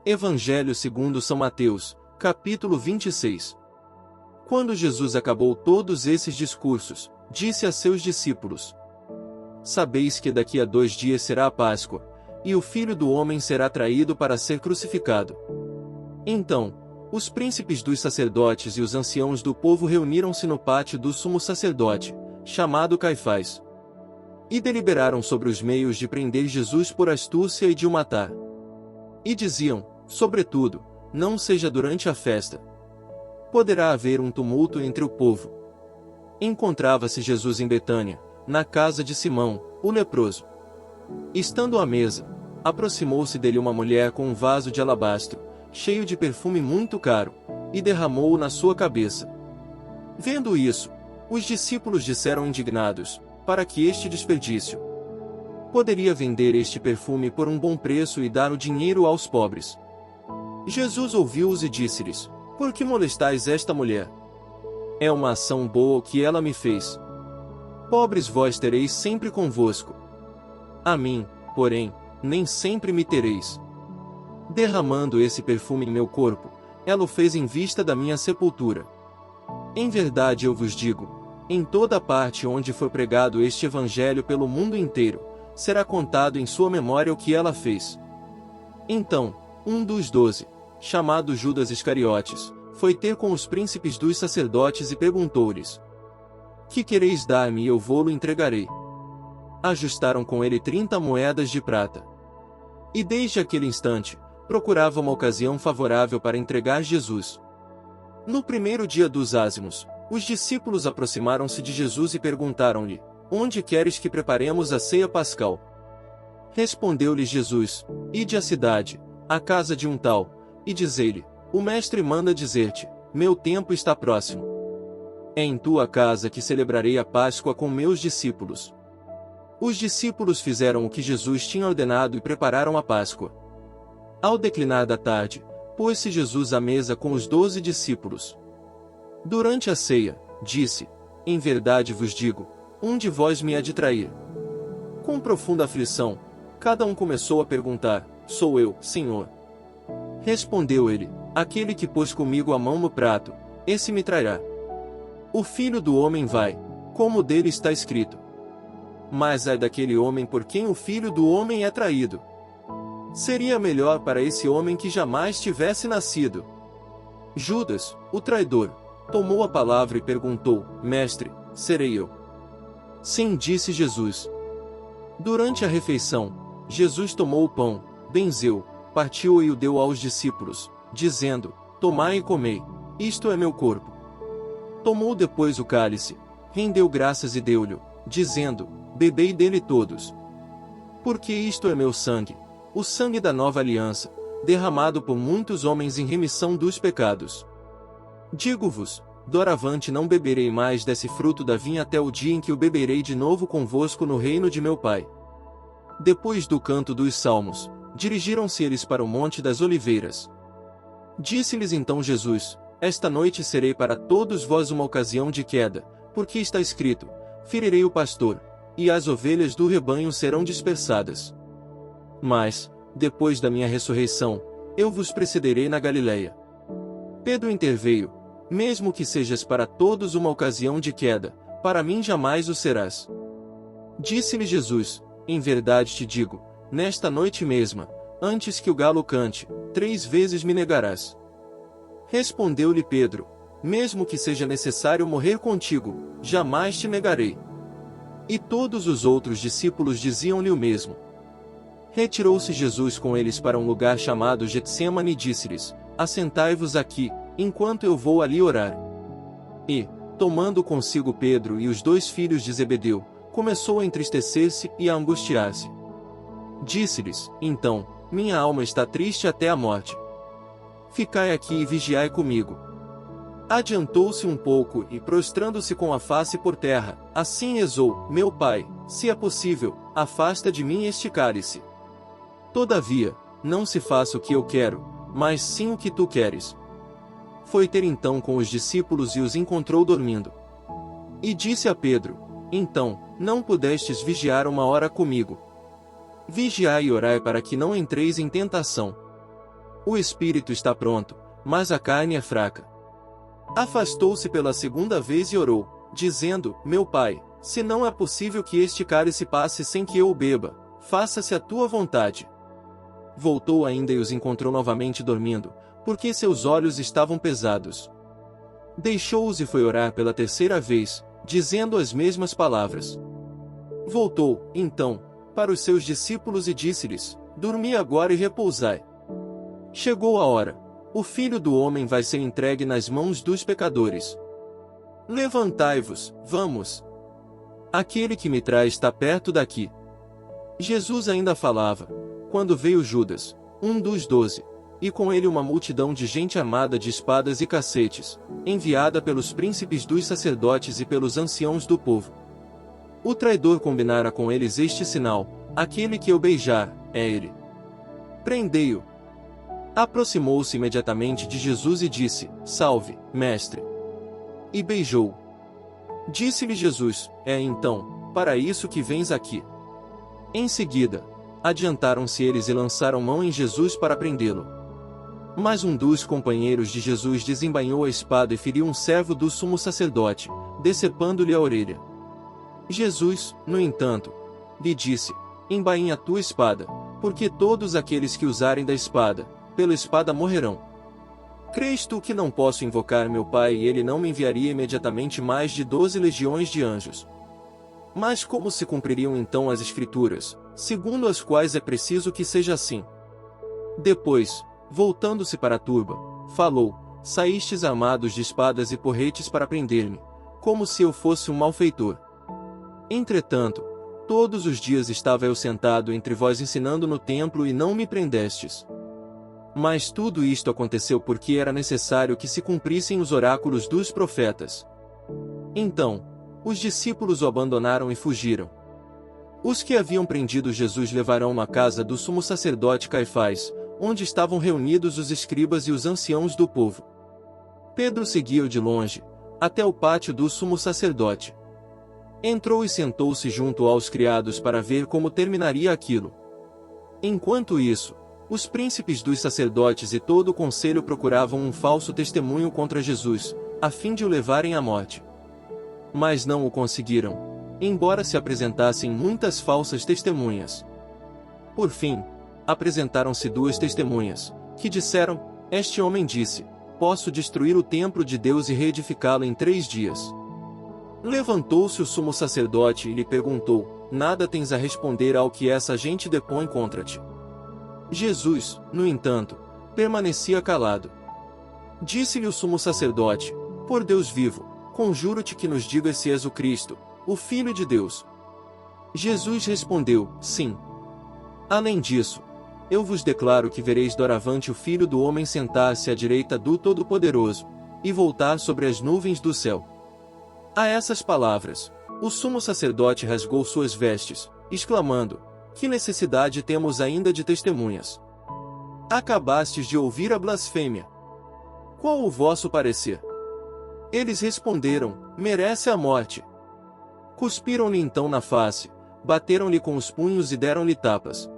Evangelho segundo São Mateus, capítulo 26. Quando Jesus acabou todos esses discursos, disse a seus discípulos: Sabeis que daqui a 2 dias será a Páscoa, e o Filho do Homem será traído para ser crucificado. Então, os príncipes dos sacerdotes e os anciãos do povo reuniram-se no pátio do sumo sacerdote, chamado Caifás, e deliberaram sobre os meios de prender Jesus por astúcia e de o matar. E diziam, sobretudo, não seja durante a festa. Poderá haver um tumulto entre o povo. Encontrava-se Jesus em Betânia, na casa de Simão, o leproso. Estando à mesa, aproximou-se dele uma mulher com um vaso de alabastro, cheio de perfume muito caro, e derramou-o na sua cabeça. Vendo isso, os discípulos disseram indignados: para que este desperdício? Poderia vender este perfume por um bom preço e dar o dinheiro aos pobres. Jesus ouviu-os e disse-lhes: por que molestais esta mulher? É uma ação boa que ela me fez. Pobres vós tereis sempre convosco. A mim, porém, nem sempre me tereis. Derramando esse perfume em meu corpo, ela o fez em vista da minha sepultura. Em verdade eu vos digo, em toda parte onde for pregado este evangelho pelo mundo inteiro, será contado em sua memória o que ela fez. Então, um dos 12, chamado Judas Iscariotes, foi ter com os príncipes dos sacerdotes e perguntou-lhes: que quereis dar-me e eu vô-lo entregarei? Ajustaram com ele 30 moedas de prata. E desde aquele instante, procurava uma ocasião favorável para entregar Jesus. No primeiro dia dos ázimos, os discípulos aproximaram-se de Jesus e perguntaram-lhe: onde queres que preparemos a ceia pascal? Respondeu-lhes Jesus: ide à cidade, à casa de um tal, e dizei-lhe: o mestre manda dizer-te, meu tempo está próximo. É em tua casa que celebrarei a Páscoa com meus discípulos. Os discípulos fizeram o que Jesus tinha ordenado e prepararam a Páscoa. Ao declinar da tarde, pôs-se Jesus à mesa com os 12 discípulos. Durante a ceia, disse: em verdade vos digo, um de vós me há de trair. Com profunda aflição, cada um começou a perguntar: sou eu, Senhor? Respondeu ele: aquele que pôs comigo a mão no prato, esse me trairá. O Filho do Homem vai, como dele está escrito. Mas ai daquele homem por quem o Filho do Homem é traído. Seria melhor para esse homem que jamais tivesse nascido. Judas, o traidor, tomou a palavra e perguntou: mestre, serei eu? Sim, disse Jesus. Durante a refeição, Jesus tomou o pão, benzeu, partiu-o e o deu aos discípulos, dizendo: tomai e comei, isto é meu corpo. Tomou depois o cálice, rendeu graças e deu-lhe, dizendo: bebei dele todos. Porque isto é meu sangue, o sangue da nova aliança, derramado por muitos homens em remissão dos pecados. Digo-vos, doravante não beberei mais desse fruto da vinha até o dia em que o beberei de novo convosco no reino de meu Pai. Depois do canto dos salmos, dirigiram-se eles para o Monte das Oliveiras. Disse-lhes então Jesus: esta noite serei para todos vós uma ocasião de queda, porque está escrito: ferirei o pastor, e as ovelhas do rebanho serão dispersadas. Mas, depois da minha ressurreição, eu vos precederei na Galileia. Pedro interveio: mesmo que sejas para todos uma ocasião de queda, para mim jamais o serás. Disse-lhe Jesus: em verdade te digo, nesta noite mesma, antes que o galo cante, 3 vezes me negarás. Respondeu-lhe Pedro: mesmo que seja necessário morrer contigo, jamais te negarei. E todos os outros discípulos diziam-lhe o mesmo. Retirou-se Jesus com eles para um lugar chamado Getsêmani e disse-lhes: assentai-vos aqui, enquanto eu vou ali orar. E, tomando consigo Pedro e os 2 filhos de Zebedeu, começou a entristecer-se e a angustiar-se. Disse-lhes, então: minha alma está triste até a morte. Ficai aqui e vigiai comigo. Adiantou-se um pouco e, prostrando-se com a face por terra, assim rezou: meu Pai, se é possível, afasta de mim este cálice. Todavia, não se faça o que eu quero, mas sim o que tu queres. Foi ter então com os discípulos e os encontrou dormindo. E disse a Pedro: então, não pudestes vigiar 1 hora comigo? Vigiai e orai para que não entreis em tentação. O espírito está pronto, mas a carne é fraca. Afastou-se pela segunda vez e orou, dizendo: Meu Pai, se não é possível que este cálice passe sem que eu o beba, faça-se a tua vontade. Voltou ainda e os encontrou novamente dormindo, porque seus olhos estavam pesados. Deixou-os e foi orar pela terceira vez, dizendo as mesmas palavras. Voltou, então, para os seus discípulos e disse-lhes: Dormi agora e repousai. Chegou a hora. O Filho do Homem vai ser entregue nas mãos dos pecadores. Levantai-vos, vamos. Aquele que me traz está perto daqui. Jesus ainda falava, quando veio Judas, um dos 12, e com ele uma multidão de gente armada de espadas e cacetes, enviada pelos príncipes dos sacerdotes e pelos anciãos do povo. O traidor combinara com eles este sinal: aquele que eu beijar, é ele. Prendei-o. Aproximou-se imediatamente de Jesus e disse: Salve, mestre. E beijou. Disse-lhe Jesus: É então, para isso que vens aqui. Em seguida, adiantaram-se eles e lançaram mão em Jesus para prendê-lo. Mas um dos companheiros de Jesus desembainhou a espada e feriu um servo do sumo sacerdote, decepando-lhe a orelha. Jesus, no entanto, lhe disse: Embainha a tua espada, porque todos aqueles que usarem da espada, pela espada morrerão. Crês tu que não posso invocar meu Pai e ele não me enviaria imediatamente mais de 12 legiões de anjos? Mas como se cumpririam então as Escrituras, segundo as quais é preciso que seja assim? Depois, voltando-se para a turba, falou: Saístes armados de espadas e porretes para prender-me, como se eu fosse um malfeitor. Entretanto, todos os dias estava eu sentado entre vós ensinando no templo e não me prendestes. Mas tudo isto aconteceu porque era necessário que se cumprissem os oráculos dos profetas. Então, os discípulos o abandonaram e fugiram. Os que haviam prendido Jesus levaram-no à casa do sumo sacerdote Caifás, onde estavam reunidos os escribas e os anciãos do povo. Pedro seguia-o de longe, até o pátio do sumo sacerdote. Entrou e sentou-se junto aos criados para ver como terminaria aquilo. Enquanto isso, os príncipes dos sacerdotes e todo o conselho procuravam um falso testemunho contra Jesus, a fim de o levarem à morte. Mas não o conseguiram, embora se apresentassem muitas falsas testemunhas. Por fim, apresentaram-se 2 testemunhas, que disseram: Este homem disse: Posso destruir o templo de Deus e reedificá-lo em 3 dias. Levantou-se o sumo sacerdote e lhe perguntou: Nada tens a responder ao que essa gente depõe contra ti? Jesus, no entanto, permanecia calado. Disse-lhe o sumo sacerdote: Por Deus vivo, conjuro-te que nos digas se és o Cristo, o Filho de Deus. Jesus respondeu: Sim. Além disso, eu vos declaro que vereis doravante o Filho do Homem sentar-se à direita do Todo-Poderoso, e voltar sobre as nuvens do céu. A essas palavras, o sumo sacerdote rasgou suas vestes, exclamando: Que necessidade temos ainda de testemunhas? Acabastes de ouvir a blasfêmia. Qual o vosso parecer? Eles responderam: Merece a morte. Cuspiram-lhe então na face, bateram-lhe com os punhos e deram-lhe tapas,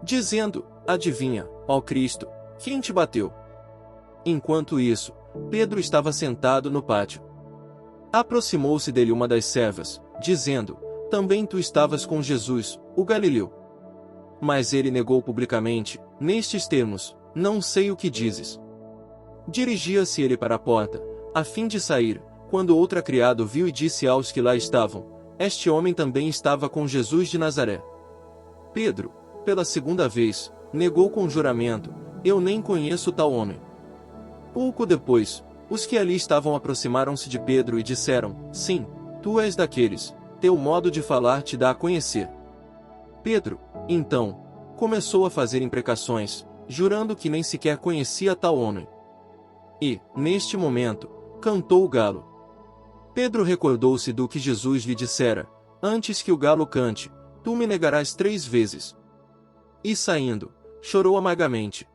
dizendo: Adivinha, ó Cristo, quem te bateu? Enquanto isso, Pedro estava sentado no pátio. Aproximou-se dele uma das servas, dizendo: Também tu estavas com Jesus, o Galileu. Mas ele negou publicamente, nestes termos: Não sei o que dizes. Dirigia-se ele para a porta, a fim de sair, quando outra criada viu e disse aos que lá estavam: Este homem também estava com Jesus de Nazaré. Pedro, pela segunda vez, negou com juramento: Eu nem conheço tal homem. Pouco depois, os que ali estavam aproximaram-se de Pedro e disseram: Sim, tu és daqueles, teu modo de falar te dá a conhecer. Pedro, então, começou a fazer imprecações, jurando que nem sequer conhecia tal homem. E, neste momento, cantou o galo. Pedro recordou-se do que Jesus lhe dissera: Antes que o galo cante, tu me negarás 3 vezes. E saindo, chorou amargamente.